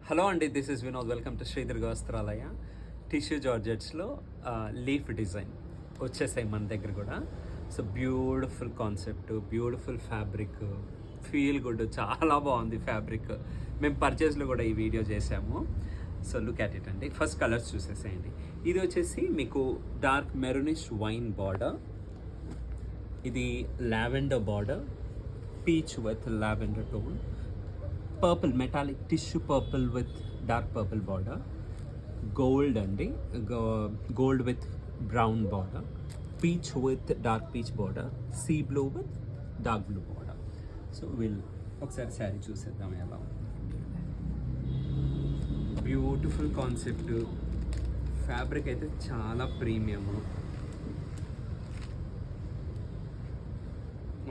Hello అండి, this is Vinod. Welcome to Sri Durga Vastralaya. Tissue జార్జెట్స్లో leaf design వచ్చేసాయి మన దగ్గర కూడా. So beautiful concept, beautiful fabric, feel good, చాలా బాగుంది ఫ్యాబ్రిక్. మేము పర్చేస్లో కూడా ఈ వీడియో చేసాము. సో లుక్ అట్ ఇట్ అండి. ఫస్ట్ కలర్స్ చూసేసేయండి. ఇది వచ్చేసి మీకు డార్క్ మెరూనిష్ వైన్ బార్డర్, ఇది lavender border, peach with lavender tone, purple metallic tissue purple with dark purple border, gold అండి, gold with brown border, peach with dark peach border, sea blue with dark blue border. So ఒకసారి శారీ చూసేద్దాం ఎలా ఉంది. Beautiful concept, fabric అయితే చాలా premium.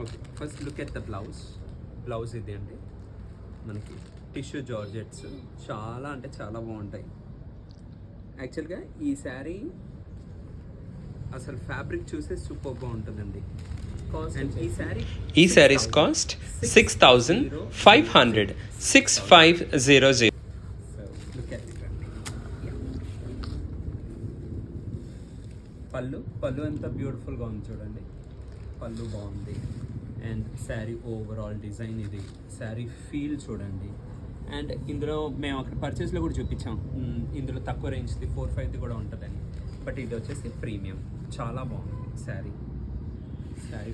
Okay, first look at the blouse ఇది అండి. మనకి టిష్యూ జార్జెట్స్ చాలా అంటే చాలా బాగుంటాయి. యాక్చువల్గా ఈ శారీ అసలు ఫ్యాబ్రిక్ చూసే సూపర్గా ఉంటుందండి. ఈ శారీస్ కాస్ట్ 6,500 6500. పళ్ళు ఎంత బ్యూటిఫుల్గా ఉంది చూడండి. పళ్ళు బాగుంది అండ్ శారీ ఓవరాల్ డిజైన్, ఇది శారీ ఫీల్ చూడండి. అండ్ ఇందులో మేము అక్కడ పర్చేస్లో కూడా చూపించాం, ఇందులో తక్కువ రేంజ్ది 4-5 కూడా ఉంటుందని. బట్ ఇది వచ్చేసి ప్రీమియం, చాలా బాగుంది శారీ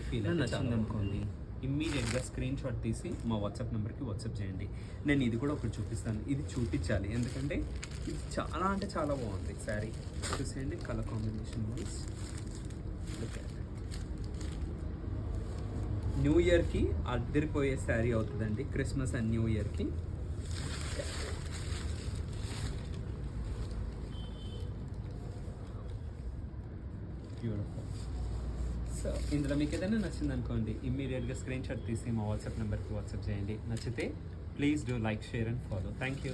ఫీల్. నచ్చింది అనుకోండి, ఇమ్మీడియట్గా స్క్రీన్ షాట్ తీసి మా వాట్సాప్ నెంబర్కి వాట్సాప్ చేయండి. నేను ఇది కూడా ఒకటి చూపిస్తాను, ఇది చూపించాలి ఎందుకంటే ఇది చాలా అంటే చాలా బాగుంది శారీ. చూసేయండి కలర్ కాంబినేషన్ వైజ్. న్యూ ఇయర్కి అద్దరిపోయే శారీ అవుతుందండి, క్రిస్మస్ అండ్ న్యూ ఇయర్కి. బ్యూటిఫుల్. సో ఇందులో మీకు ఏదైనా నచ్చింది అనుకోండి, ఇమ్మీడియట్గా స్క్రీన్ షాట్ తీసి మా వాట్సాప్ నెంబర్కి వాట్సాప్ చేయండి. నచ్చితే please do like, share and follow. Thank you.